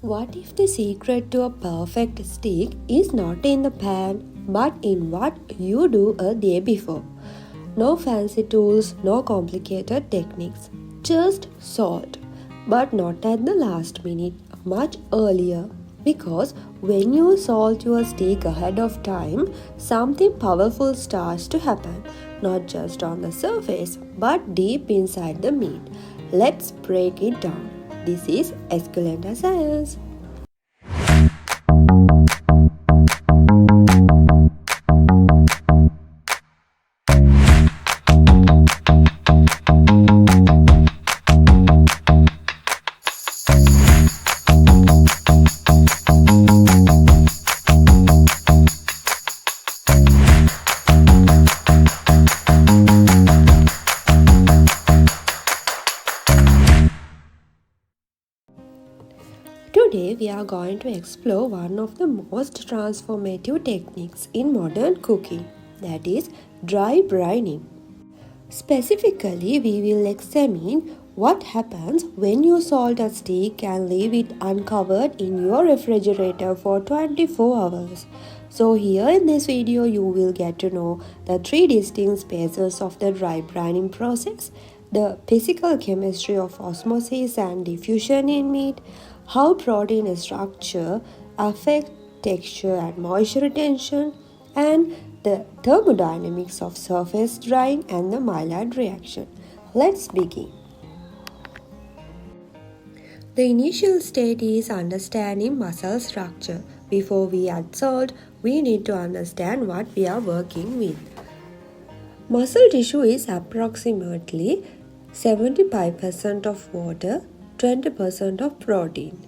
What if the secret to a perfect steak is not in the pan, but in what you do a day before? No fancy tools, no complicated techniques, just salt. But not at the last minute, much earlier. Because when you salt your steak ahead of time, something powerful starts to happen, not just on the surface, but deep inside the meat. Let's break it down. This is Escalenta Science. Today we are going to explore one of the most transformative techniques in modern cooking, that is dry brining. Specifically, we will examine what happens when you salt a steak and leave it uncovered in your refrigerator for 24 hours. So here in this video you will get to know the three distinct phases of the dry brining process, the physical chemistry of osmosis and diffusion in meat, how protein structure affects texture and moisture retention, and the thermodynamics of surface drying and the Maillard reaction. Let's begin. The initial state is understanding muscle structure. Before we add salt, we need to understand what we are working with. Muscle tissue is approximately 75% of water, 20% of protein.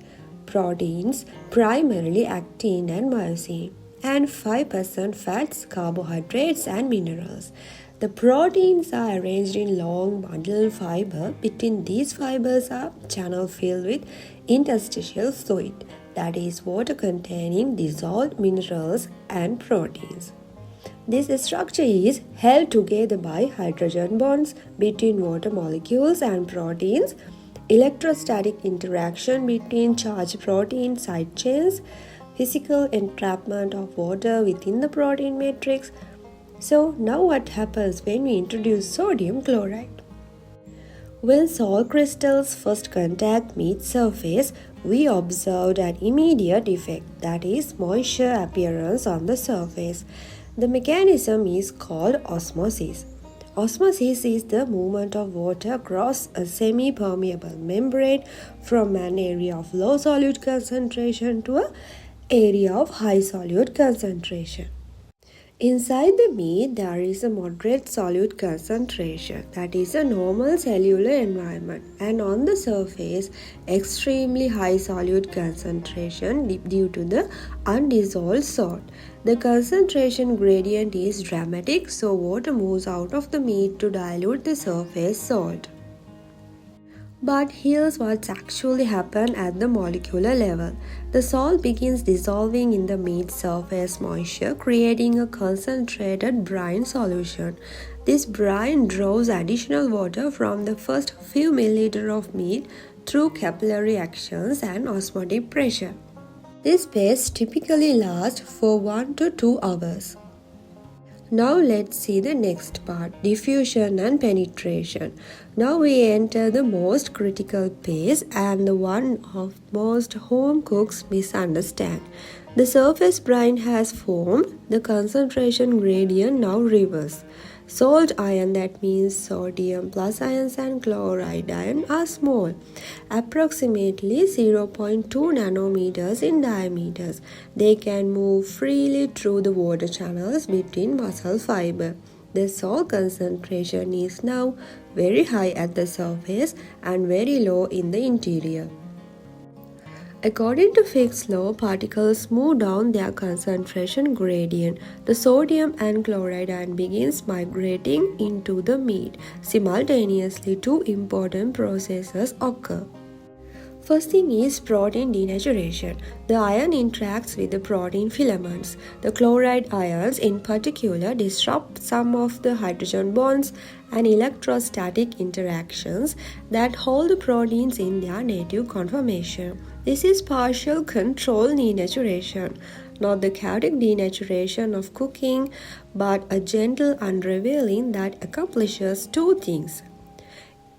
Proteins primarily actin and myosin, and 5% fats, carbohydrates and minerals. The proteins are arranged in long bundle fiber. Between these fibers are channels filled with interstitial fluid, that is water containing dissolved minerals and proteins. This structure is held together by hydrogen bonds between water molecules and proteins, electrostatic interaction between charged protein side chains, physical entrapment of water within the protein matrix. So now what happens when we introduce sodium chloride? When salt crystals first contact meat surface, we observed an immediate effect, that is moisture appearance on the surface. The mechanism is called osmosis. Osmosis is the movement of water across a semi-permeable membrane from an area of low solute concentration to an area of high solute concentration. Inside the meat, there is a moderate solute concentration, that is a normal cellular environment, and on the surface, extremely high solute concentration due to the undissolved salt. The concentration gradient is dramatic, so water moves out of the meat to dilute the surface salt. But here's what's actually happened at the molecular level. The salt begins dissolving in the meat surface moisture, creating a concentrated brine solution. This brine draws additional water from the first few milliliters of meat through capillary actions and osmotic pressure. This phase typically lasts for 1 to 2 hours. Now let's see the next part, diffusion and penetration. Now we enter the most critical phase and the one of most home cooks misunderstand. The surface brine has formed, the concentration gradient now reverse. Salt ion, that means sodium plus ions and chloride ion, are small, approximately 0.2 nanometers in diameter. They can move freely through the water channels between muscle fiber. The salt concentration is now very high at the surface and very low in the interior. According to Fick's law, particles move down their concentration gradient. The sodium and chloride ion begins migrating into the meat. Simultaneously, two important processes occur. First thing is protein denaturation. The ion interacts with the protein filaments. The chloride ions in particular disrupt some of the hydrogen bonds and electrostatic interactions that hold the proteins in their native conformation. This is partial controlled denaturation, not the chaotic denaturation of cooking, but a gentle unraveling that accomplishes two things.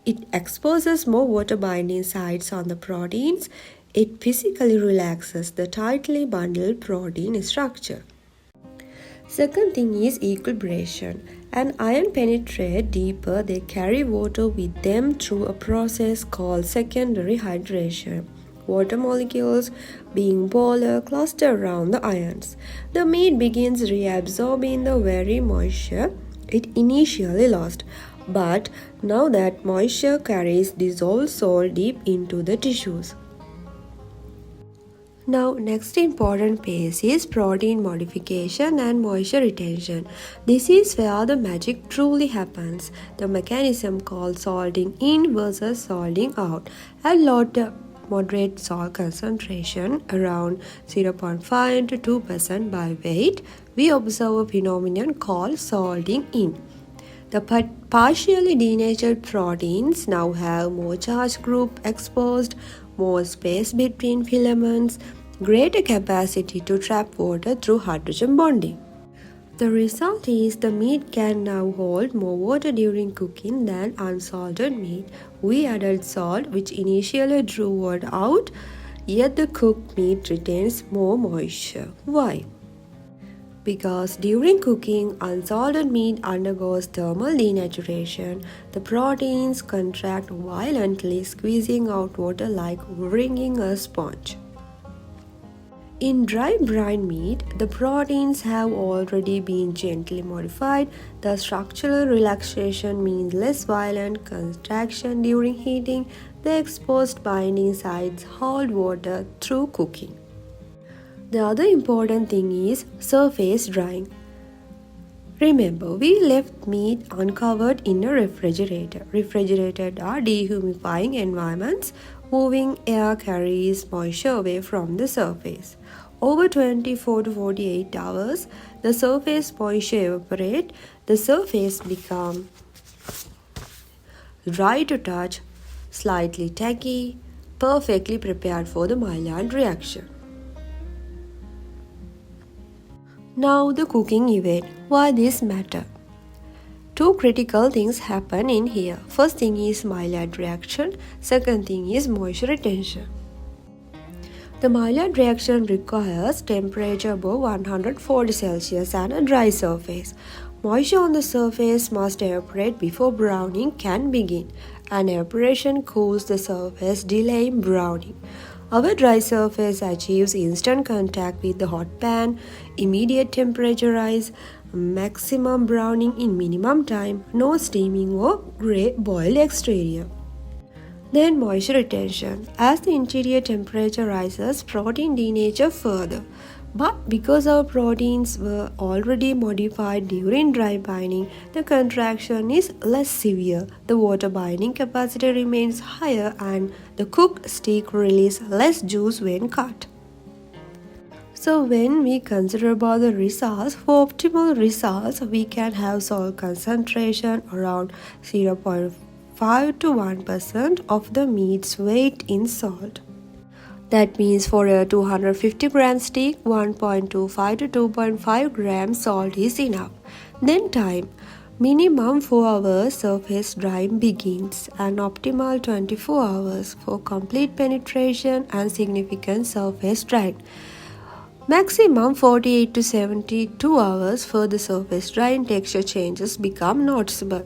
It exposes more water binding sites on the proteins. It physically relaxes the tightly bundled protein structure. Second thing is equilibration. An ion penetrates deeper, they carry water with them through a process called secondary hydration. Water molecules, being polar, cluster around the ions. The meat begins reabsorbing the very moisture it initially lost, but now that moisture carries dissolved salt deep into the tissues. Now, next important phase is protein modification and moisture retention. This is where the magic truly happens. The mechanism called salting in versus salting out. At moderate salt concentration, around 0.5 to 2% by weight, we observe a phenomenon called salting in. The partially denatured proteins now have more charge group exposed, more space between filaments, greater capacity to trap water through hydrogen bonding. The result is the meat can now hold more water during cooking than unsalted meat. We added salt, which initially drew water out, yet the cooked meat retains more moisture. Why? Because during cooking, unsalted meat undergoes thermal denaturation. The proteins contract violently, squeezing out water like wringing a sponge. In dry brine meat, the proteins have already been gently modified. The structural relaxation means less violent contraction during heating. The exposed binding sites hold water through cooking. The other important thing is surface drying. Remember, we left meat uncovered in a refrigerator. Refrigerators are dehumidifying environments. Moving air carries moisture away from the surface. Over 24 to 48 hours, the surface moisture evaporates. The surface becomes dry to touch, slightly tacky, perfectly prepared for the Maillard reaction. Now the cooking event. Why this matter? Two critical things happen in here. First thing is Maillard reaction. Second thing is moisture retention. The Maillard reaction requires temperature above 140 Celsius and a dry surface. Moisture on the surface must evaporate before browning can begin, and evaporation cools the surface, delaying browning. Our dry surface achieves instant contact with the hot pan, immediate temperature rise, maximum browning in minimum time, no steaming or grey boiled exterior. Then moisture retention. As the interior temperature rises, protein denature further. But because our proteins were already modified during dry binding, the contraction is less severe. The water binding capacity remains higher and the cooked steak releases less juice when cut. So when we consider about the results, for optimal results, we can have salt concentration around 0.5 to 1% of the meat's weight in salt. That means for a 250 gram steak, 1.25 to 2.5 grams salt is enough. Then time. Minimum 4 hours surface drying begins and optimal 24 hours for complete penetration and significant surface drying. Maximum 48 to 72 hours for the surface drying, texture changes become noticeable.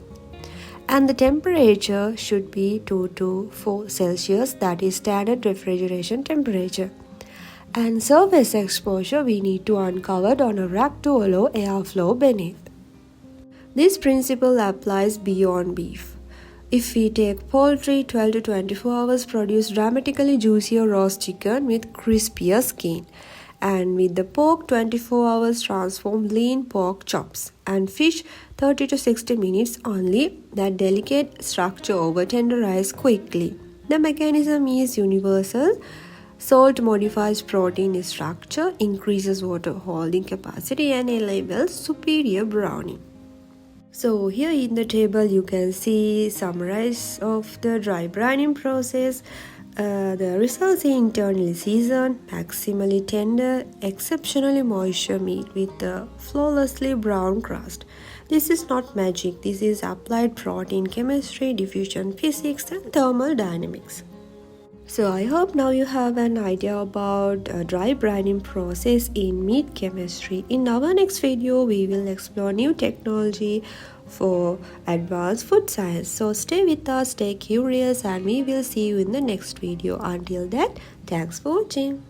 And the temperature should be 2 to 4 Celsius, that is standard refrigeration temperature. And surface exposure we need to uncover on a rack to allow airflow beneath. This principle applies beyond beef. If we take poultry, 12 to 24 hours produce dramatically juicier roast chicken with crispier skin. And with the pork, 24 hours transform lean pork chops. And fish, 30 to 60 minutes only, that delicate structure over tenderize quickly. The mechanism is universal. Salt modifies protein structure, increases water holding capacity and enables superior browning. So here in the table you can see summarize of the dry brining process. The results in internally seasoned, maximally tender, exceptionally moisture meat with a flawlessly brown crust. This is not magic, this is applied protein chemistry, diffusion physics, and thermal dynamics. So I hope now you have an idea about dry brining process in meat chemistry. In our next video, we will explore new technology for advanced food science. So stay with us, stay curious, and we will see you in the next video. Until then, thanks for watching.